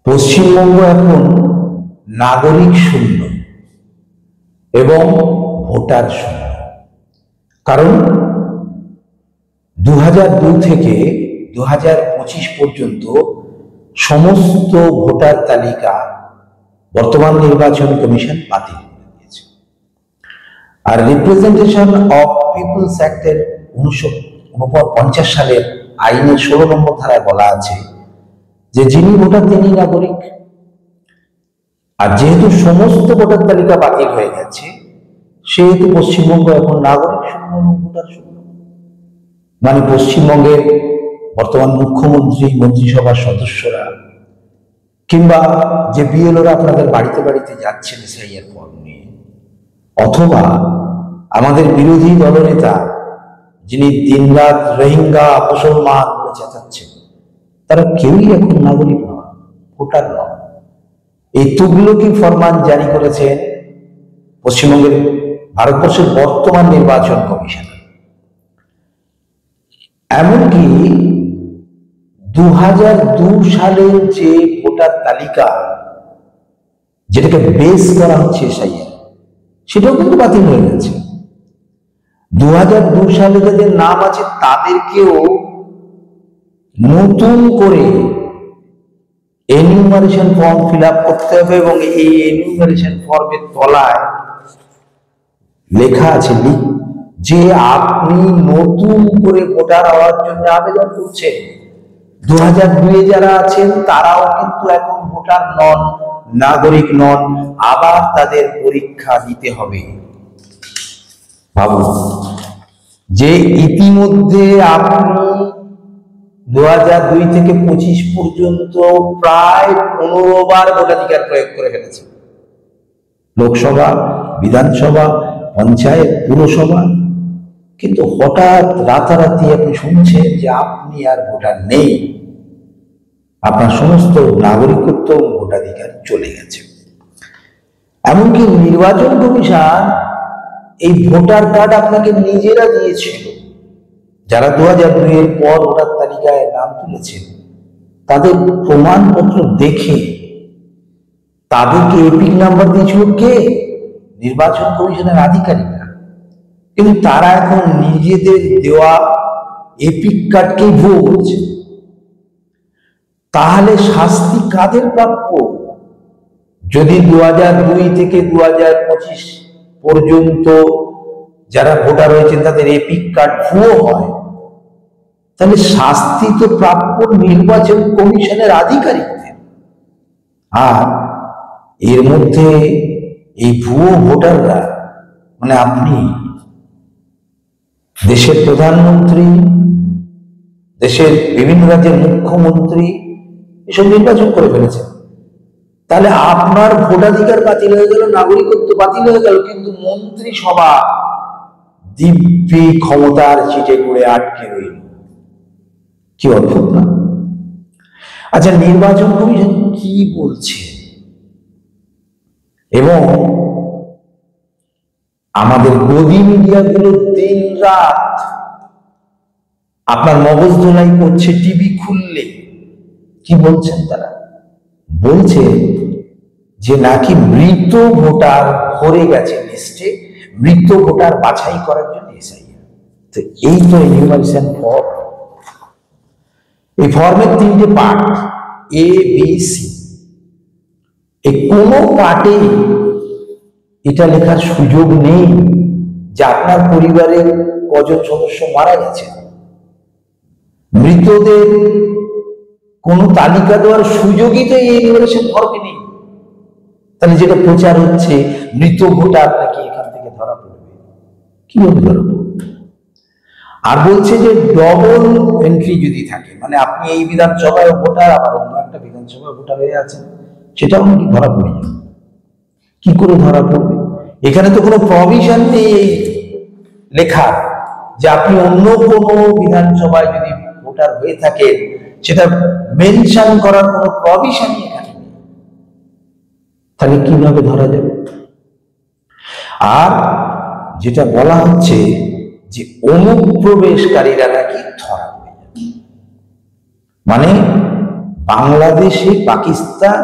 পশ্চিমবঙ্গ এখন নাগরিক শূন্য এবং ভোটার শূন্য। কারণ 2002 থেকে 2025 পর্যন্ত সমস্ত ভোটার তালিকা বর্তমান নির্বাচন কমিশন বাতিল করে দিয়েছে। আর রিপ্রেজেন্টেশন অফ পিপলস অ্যাক্টের 1949 সালের আইনের 16 নম্বর ধারায় বলা আছে যে যিনি ভোটার তিনি নাগরিক। আর যেহেতু সমস্ত ভোটার তালিকা বাতিল হয়ে গেছে, সেহেতু পশ্চিমবঙ্গ এখন নাগরিক শূন্য এবং ভোটার শূন্য। মানে পশ্চিমবঙ্গের বর্তমান মুখ্যমন্ত্রী, মন্ত্রিসভার সদস্যরা কিংবা যে বিএলওরা আপনাদের বাড়িতে বাড়িতে যাচ্ছেন এসআইআর ফর্ম নিয়ে, অথবা আমাদের বিরোধী দলনেতা যিনি দিনরাত রোহিঙ্গা মুসলমান বলে চেঁচাচ্ছেন, তারা কেউই এখন নাগরিক নয়, ভোটার নয়। এই তুগলকি ফরমান জারি করেছেন পশ্চিমবঙ্গের ভারতবর্ষের বর্তমান নির্বাচন কমিশন। এমনকি 2002 সালের যে ভোটার তালিকা, যেটাকে বেস করা হচ্ছে এসআইআর, সেটাও কিন্তু বাতিল হয়ে গেছে। 2002 সালে যাদের নাম আছে তাদেরকেও নতুন করে এনিউমারেশন ফর্ম ফিল আপ করতে হবে এবং এই এনিউমারেশন ফর্মের তলায় লেখা আছে যে আপনি নতুন করে ভোটার হওয়ার জন্য আবেদন করছেন। 2002 যারা আছেন তারাও কিন্তু এখন ভোটার নন, নাগরিক নন, আবার তাদের পরীক্ষা দিতে হবে। ভাবুন যে ইতিমধ্যে আপনি 2002 থেকে 25 পর্যন্ত প্রায় 15 বার ভোটাধিকার প্রয়োগ করে ফেলেছেন। লোকসভা, বিধানসভা, পঞ্চায়েত, পুরসভা। কিন্তু হঠাৎ রাতারাতি আপনি শুনছেন যে আপনি আর ভোটার নেই, আপনার সমস্ত নাগরিকত্ব ও ভোটাধিকার চলে গেছে। এমনকি নির্বাচন কমিশন এই ভোটার কার্ড আপনাকে নিজেরা দিয়েছিল। যারা 2002 এর পর ভোটার তালিকায় নাম তুলেছেন, তাদের প্রমাণপত্র দেখে তাদেরকে এপিক নাম্বার দিয়েছিল কে? নির্বাচন কমিশনের আধিকারিকরা। কিন্তু তারা এখন নিজেদের দেওয়া এপিক কার্ডকেই ভুয়ো বলছে। তাহলে শাস্তি কাদের প্রাপ্য? যদি 2002 থেকে 2025 পর্যন্ত যারা ভোটার হয়েছেন তাদের এপিক কার্ড ভুয়ো হয়, তাহলে শাস্তি তো প্রাপ্য নির্বাচন কমিশনের আধিকারিকদের। আর এর মধ্যে এই ভুয়ো ভোটাররা, মানে আপনি দেশের প্রধানমন্ত্রী, দেশের বিভিন্ন রাজ্যের মুখ্যমন্ত্রী এসব নির্বাচন করে ফেলেছেন। তাহলে আপনার ভোটাধিকার বাতিল হয়ে গেল, নাগরিকত্ব বাতিল হয়ে গেল, কিন্তু মন্ত্রিসভা দিব্যি ক্ষমতার চিটে করে আটকে রইল। কি অদ্ভুত না? আচ্ছা, নির্বাচন কমিশন কি বলছে? এবং আমাদের গদি মিডিয়াগুলো দিন রাত আপনার মগজ ধোলাই করছে। টিভি খুললে কি বলছেন তারা? বলছে যে নাকি মৃত ভোটার ভরে গেছে লিস্টে, মৃত ভোটার বাছাই করার জন্য এসআইআর। তো এই তো এনিউমারেশন ফর্ম। এই ফর্মের 3টে পার্ট, এ বি সি। এই কোনো পার্টে এটা লেখার সুযোগ নেই যে আপনার পরিবারের কজন সদস্য মারা গেছে। মৃতদের কোন তালিকা দেওয়ার সুযোগই তো এই এনিউমারেশন ফর্মে নেই। তাহলে যেটা প্রচার হচ্ছে মৃত ভোটার নাকি এখান থেকে ধরা পড়বে, কিভাবে ধরা পড়বে? আর বলছে যে ডবল এন্ট্রি যদি থাকে, মানে আপনি এই বিধানসভায় ভোটার আবার অন্য একটা বিধানসভায় ভোটার হয়ে আছেন, সেটাও নাকি ধরা পড়ে যাবে। কি করে ধরা পড়বে? এখানে তো কোনো প্রভিশন নেই লেখা যে আপনি অন্য কোনো বিধানসভায় যদি ভোটার হয়ে থাকেন সেটা মেনশন করার কোনো প্রভিশনই এখানে নেই। তাহলে কিভাবে ধরা যাবে? আর যেটা বলা হচ্ছে যে অনুপ্রবেশকারীরা নাকি ধরা পড়ে যাবে। মানে বাংলাদেশে, পাকিস্তান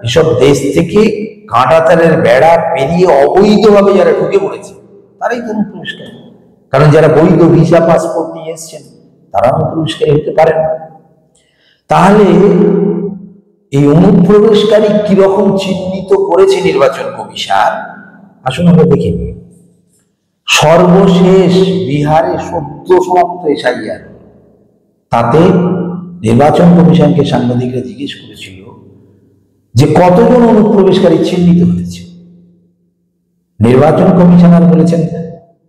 এসব দেশ থেকে কাঁটাতারের বেড়া পেরিয়ে অবৈধভাবে যারা ঢুকে পড়েছে তারাই তো অনুপ্রবেশকারী। কারণ যারা বৈধ ভিসা পাসপোর্ট নিয়ে এসছেন তারা অনুপ্রবেশকারী হতে পারেন। তাহলে এই অনুপ্রবেশকারী কিরকম চিহ্নিত করেছে নির্বাচন কমিশন, আসুন আমরা দেখে নিই। সর্বশেষ বিহারে সদ্য সমাপ্ত এসআইআর, তাতে নির্বাচন কমিশনকে সাংবাদিকরা জিজ্ঞেস করেছিল যে কতজন অনুপ্রবেশকারী চিহ্নিত হয়েছে। নির্বাচন কমিশনার বলেছেন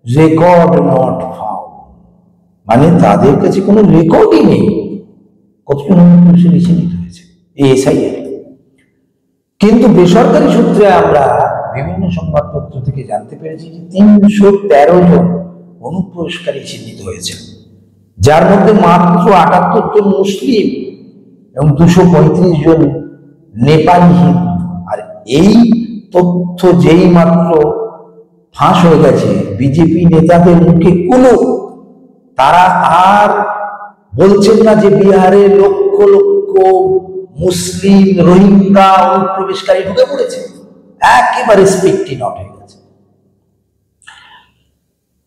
রেকর্ড নট ফাউন্ড, মানে তাদের কাছে কোনো রেকর্ডই নেই কতজন অনুপ্রবেশকারী চিহ্নিত হয়েছে এই এসআইআর। কিন্তু বেসরকারি সূত্রে আমরা বিভিন্ন সংবাদপত্র থেকে জানতে পেরেছি যে 313 জন অনুপ্রবেশকারী চিহ্নিত হয়েছে, যার মধ্যে মাত্র 78 জন মুসলিম এবং 235 জন নেপালি হিন্দু। আর এই তথ্য যেই মাত্র ফাঁস হয়ে গেছে বিজেপি নেতাদের মুখে কোনো, তারা আর বলছেন না যে বিহারে লক্ষ লক্ষ মুসলিম রোহিঙ্গা অনুপ্রবেশকারী ঢুকে পড়েছে, একেবারে স্পিকটি নট হয়ে গেছে।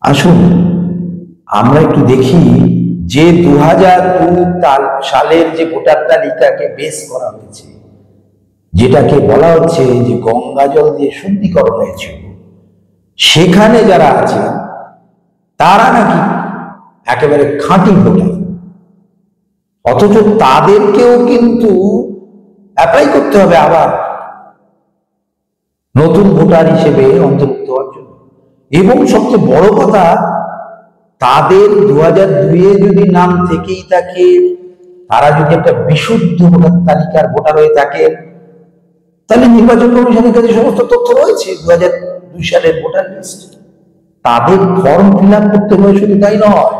আসুন আমরা একটু দেখি যে 2002 সালের যে ভোটার তালিকাকে বেস করা হয়েছে, যেটাকে বলা হচ্ছে যে গঙ্গা জল দিয়ে শুদ্ধিকরণ হয়েছিল, সেখানে যারা আছে তারা নাকি একেবারে খাঁটি ভোটার, অথচ তাদেরকেও কিন্তু অ্যাপ্লাই করতে হবে আবার নতুন ভোটার হিসেবে অন্তর্ভুক্ত হওয়ার জন্য। এবং সবচেয়ে বড় কথা, তাদের 2002-এ যদি নাম থেকেই থাকে, তারা যদি একটা বিশুদ্ধ ভোটার তালিকার ভোটার হয়ে থাকে, তাহলে নির্বাচন কমিশনের কাছে সমস্ত তথ্য রয়েছে 2002 সালের ভোটার লিস্ট। তাদের ফর্ম ফিল আপ করতে হবে, শুধু তাই নয়,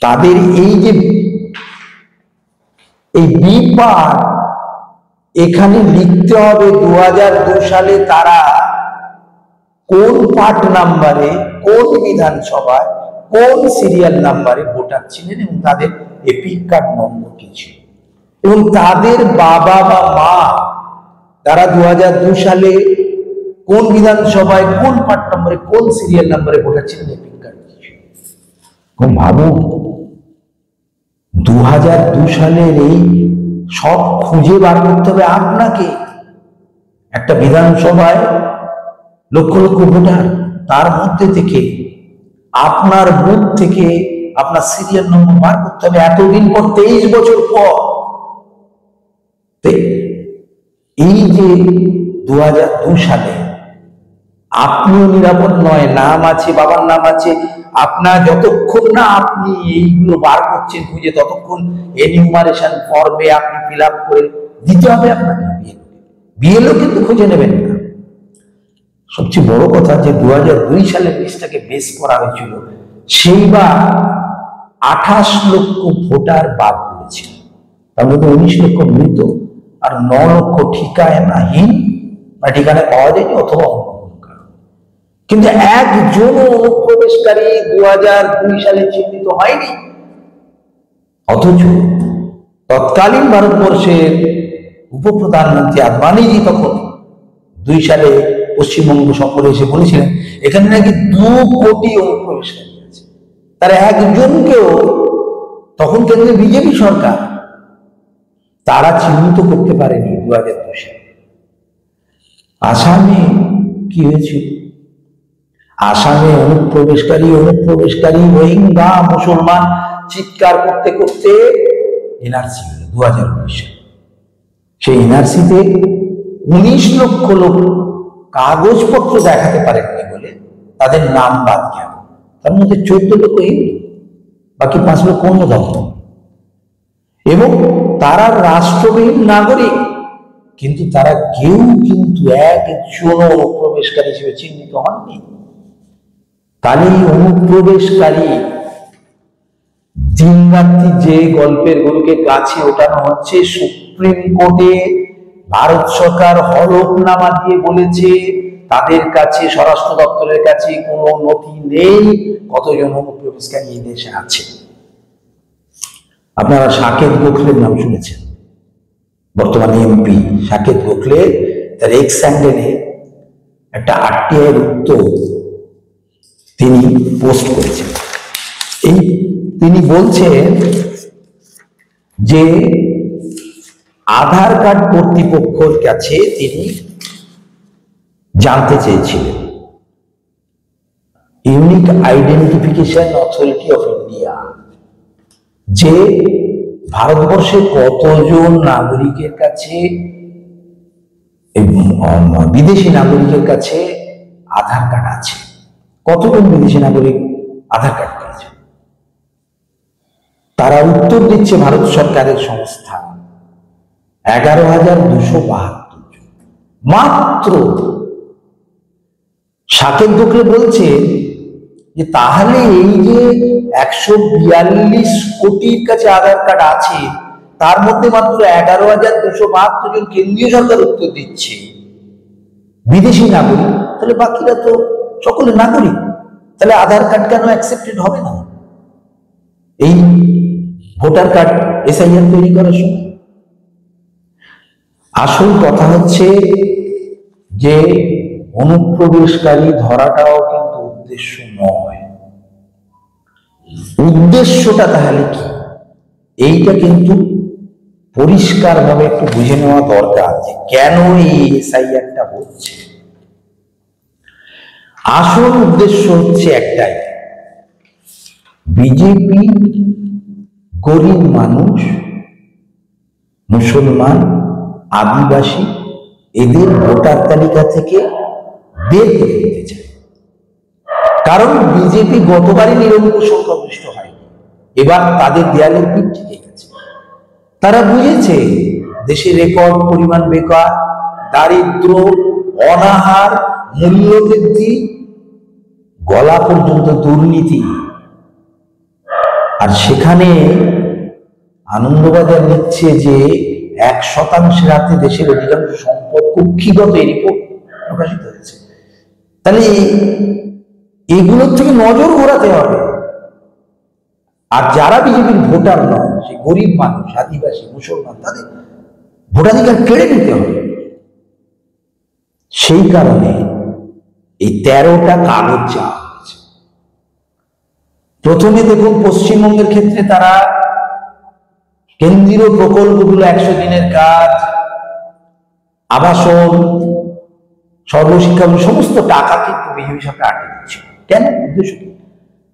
তাদের এই যে এই বি পার্ট, এখানে লিখতে হবে 2002 সালে তারা কোন পার্ট নাম্বারে, কোন বিধানসভায়, কোন সিরিয়াল নাম্বারে ভোটার ছিলেন এবং তাদের এপিক কার্ড নম্বর কি ছিল, এবং তাদের বাবা বা মা তারা 2002 সালে কোন বিধানসভায়, কোন পার্ট নম্বরে, কোন সিরিয়াল নাম্বারে ভোটার ছিলেন, এপিক কার্ড কি ছিল। ভাবুন 2002 সালের এই সব খুঁজে বার করতে হবে আপনাকে। একটা বিধানসভায় লক্ষ লক্ষ ভোটার, তার মধ্যে থেকে আপনার বুথ থেকে আপনার সিরিয়াল নম্বর বার করতে হবে এতদিন পর, 23 বছর পর। এই যে 2002 সালে আপনিও নিরাপদ নয়, নাম আছে, বাবার নাম আছে, আপনার যতক্ষণ না আপনি এইগুলো বার করছেন খুঁজে, ততক্ষণ এনিউমারেশন ফর্মে আপনি ফিল আপ করে দিতে হবে আপনাকে। বিএলও কিন্তু খুঁজে নেবেন না। সবচেয়ে বড় কথা যে 2002 সালের লিস্টটাকে বেস করা হয়েছিল, সেইবার 28 লক্ষ ভোটার বাদ পড়েছিল, তার মধ্যে 19 লক্ষ মৃত আর 9 লক্ষ ঠিকানাহীন বা ঠিকানা পাওয়া যায়নি অথবা অন্য কোনো কারণ। কিন্তু একজন অনুপ্রবেশকারী 2002 সালে চিহ্নিত হয়নি, অথচ তৎকালীন ভারতবর্ষের উপপ্রধানমন্ত্রী আদবানিজি তখন 2 সালে পশ্চিমবঙ্গ সফরে এসে বলেছিলেন এখানে নাকি 2 কোটি অনুপ্রবেশকারী আছে, তার একজনকেও তখন কেন্দ্রে বিজেপি সরকার তারা চিহ্নিত করতে পারেনি। 2002 সালে আসামে কি হয়েছিল? আসামে অনুপ্রবেশকারী রোহিঙ্গা মুসলমান চিৎকার করতে করতে এনআরসি হলো 2019 সালে। সেই এনআরসিতে 19 লক্ষ লোক কাগজপত্র দেখাতে পারেননি বলে তাদের নাম বাদ গেল, তার মধ্যে 14 লক্ষ হিন্দু, বাকি 5 লক্ষ অন্য ধর্ম, এবং তারা রাষ্ট্রবিহীন নাগরিক, কিন্তু তারা কেউ কিন্তু একজন অনুপ্রবেশকারী হিসেবে চিহ্নিত হননি। তাহলে অনুপ্রবেশকারী দিন রাত্রি যে গল্পের গরুকে গাছে ওঠানো হচ্ছে, সুপ্রিম কোর্টে ভারত সরকার হলফনামা দিয়ে বলেছে তাদের কাছে, স্বরাষ্ট্র দপ্তরের কাছে কোনো নথি নেই কতজন অনুপ্রবেশকারী এই দেশে আছে। আপনারা সাকেত গোখলের নাম শুনেছেন, বর্তমানে এমপি সাকেত গোখলে তার এক্স হ্যান্ডেলে একটা আরটিআই উত্তর তিনি পোস্ট করেছেন। তিনি বলছেন যে আধার কার্ড কর্তৃপক্ষের কাছে তিনি জানতে চেয়েছিলেন, unique identification authority of India, যে ভারতবর্ষে কতজন নাগরিকের কাছে, বিদেশি নাগরিকের কাছে আধার কার্ড আছে, কতজন বিদেশি নাগরিক আধার কার্ড পেয়েছে। তারা উত্তর দিচ্ছে ভারত সরকারের সংস্থা 11,272 জন মাত্র। সাকেত গোখলে বলছে যে তাহলে এই যে 142 কোটির কাছে আধার কার্ড আছে, তার মধ্যে মাত্র 11,272 জন কেন্দ্রীয় সরকার উত্তর দিচ্ছে বিদেশি নাগরিক, তাহলে বাকিরা তো সকলে নাগরিক, তাহলে আধার কার্ড কেন অ্যাকসেপ্টেড হবে না এই ভোটার কার্ড এসআইআর তৈরি করার সময়? আসল কথা হচ্ছে যে অনুপ্রবেশকারী ধরাটাও কিন্তু উদ্দেশ্য নয়। উদ্দেশ্যটা তাহলে কি, এইটা কিন্তু পরিষ্কারভাবে একটু বুঝে নেওয়া দরকার যে কেন এই এসআইআরটা হচ্ছে। আসল উদ্দেশ্য হচ্ছে একটাই, বিজেপি গরিব মানুষ, মুসলমান, আদিবাসী এদের ভোটার তালিকা থেকে বের করে দিতে চায়। কারণ বিজেপি গতবারই নিরঙ্কুশ সংখ্যাগরিষ্ঠ হয়নি, এবার তাদের দেয়ালের পিঠ থেকে গেছে। তারা বুঝেছে দেশে রেকর্ড পরিমাণ বেকার, দারিদ্র, অনাহার, মূল্যবৃদ্ধি, গলা পর্যন্ত দুর্নীতি, আর সেখানে আনন্দবাজার নিচ্ছে যে 1% হাতে দেশের অধিকাংশ সম্পদ কুক্ষিগত, এই রিপোর্ট প্রকাশিত হয়েছে। তাহলে এগুলোর থেকে নজর ঘোরাতে হবে। আর যারা বিজেপির ভোটার নয়, সে গরিব মানুষ, আদিবাসী, মুসলমান, তাদের ভোটাধিকার কেড়ে নিতে হবে। সেই কারণে এই 13টা কাগজ চাওয়া হয়েছে। প্রথমে দেখুন পশ্চিমবঙ্গের ক্ষেত্রে তারা কেন্দ্রীয় প্রকল্পগুলো 100 দিনের কাজ, আবাসন, সর্বশিক্ষা, সমস্ত টাকা কিন্তু বিজেপি সরকার আটকে দিচ্ছে। কেন? উদ্দেশ্য কি?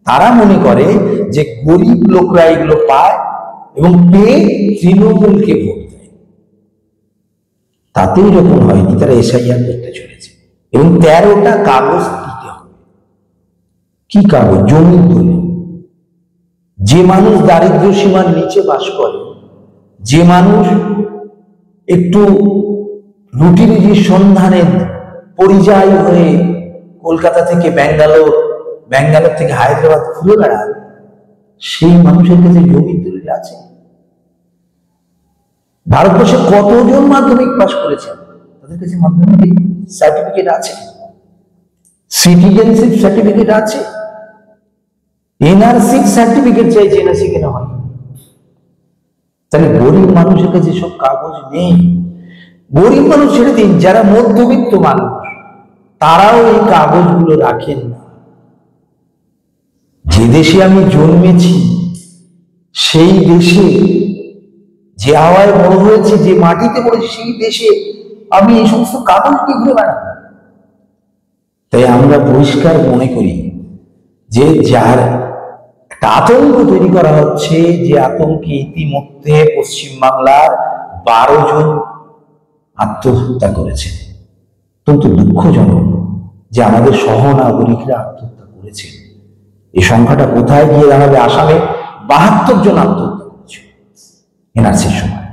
তারা মনে করে যে গরিব লোকরা এগুলো পায় এবং পেয়ে তৃণমূলকে ভোট দেয়। তাতেই যখন হয়নি, তারা এসআইআর করতে চলেছে এবং 13টা কাগজ দিতে হবে। কি কাগজ? জমির দলিল। যে মানুষ দারিদ্র সীমার নিচে বাস করে, যে মানুষ একটু রুটি রুজির সন্ধানে পরিযায়ী হয়ে কলকাতা থেকে ব্যাঙ্গালোর, ব্যাঙ্গালোর থেকে হায়দ্রাবাদ ঘুরে বেড়ায়, সেই মানুষের কাছে জমির দলিল আছে? ভারতবর্ষে কতজন মাধ্যমিক পাস করেছেন, তাদের কাছে মাধ্যমিক সার্টিফিকেট আছে, সিটিজেনশিপ সার্টিফিকেট আছে, এনআরসি সার্টিফিকেট চাইছে, এনআরসি কেন হয়? তাহলে গরিব মানুষের কাছে সব কাগজ নেই। গরিব মানুষ ছেড়ে দিন, যারা মধ্যবিত্ত মানুষ তারাও এই কাগজগুলো রাখেন না। যে দেশে আমি জন্মেছি, সেই দেশে যে হাওয়ায় বড় হয়েছে, যে মাটিতে পড়েছি, সেই দেশে আমি এই সমস্ত কাগজ নিয়ে ঘুরে বেড়াবো? তাই আমরা পরিষ্কার মনে করি যে যার একটা আতঙ্ক তৈরি করা হচ্ছে, যে আতঙ্কে ইতিমধ্যে পশ্চিমবাংলার 12 জন আত্মহত্যা করেছে। অত্যন্ত দুঃখজনক যে আমাদের সহনাগরিকরা আত্মহত্যা করেছে। এই সংখ্যাটা কোথায় গিয়ে দাঁড়াবে? আসামে 72 জন আত্মহত্যা করেছে এনআরসির সময়।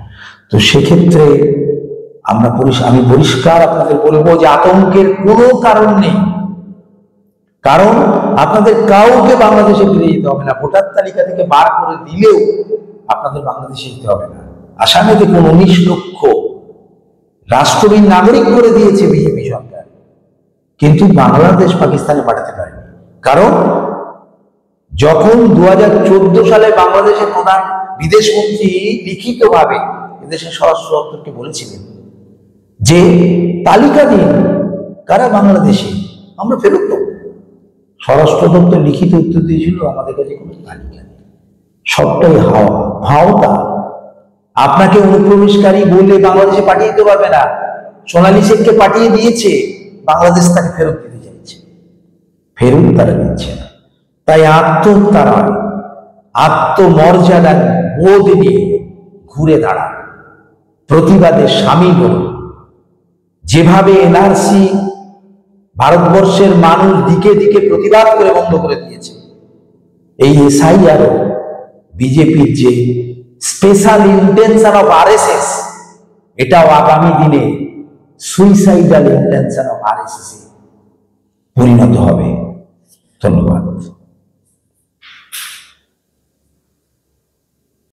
তো সেক্ষেত্রে আমি পরিষ্কার আপনাদের বলবো যে আতঙ্কের কোনো কারণ নেই। কারণ আপনাদের কাউকে বাংলাদেশে ফিরে যেতে হবে না। ভোটার তালিকা থেকে বার করে দিলেও আপনাদের বাংলাদেশে যেতে হবে না। আসামে দেখুন 19 লক্ষ রাষ্ট্রবিহীন নাগরিক করে দিয়েছে বিজেপি সরকার, কিন্তু বাংলাদেশ পাকিস্তানে পাঠাতে পারেনি। কারণ যখন 2014 সালে বাংলাদেশের প্রধান বিদেশমন্ত্রী লিখিতভাবে এদেশের স্বরাষ্ট্র দপ্তরকে বলেছিলেন যে তালিকা দিন কারা বাংলাদেশে, আমরা ফেরত দেবো। স্বরাষ্ট্র দপ্তর লিখিত উত্তর দিয়েছিল আমাদের কাছে কোনো তালিকা নেই, সবটাই হাওয়া ভাওতা। আপনাকে অনুপ্রবেশকারী বলে বাংলাদেশে পাঠিয়ে দিতে পারবে না। সোনালী শেখকে পাঠিয়ে দিয়েছে, বাংলাদেশ তাকে ফেরত দিতে চাইছে, ফেরত তারা দিচ্ছে না। তাই আত্মহত্যা নয়, আত্মমর্যাদা বোধ নিয়ে ঘুরে দাঁড়ান, প্রতিবাদে সামিল হন। যেভাবে এনআরসি ভারতবর্ষের মানুষ দিকে দিকে প্রতিবাদ করে বন্ধ করে দিয়েছে, এই এসআইআর বিজেপির যে স্পেশাল ইন্টেনশন অফ আরএসএস, এটাও আগামী দিনে সুইসাইডাল ইন্টেনশন অফ আরএসএস পরিণত হবে। ধন্যবাদ।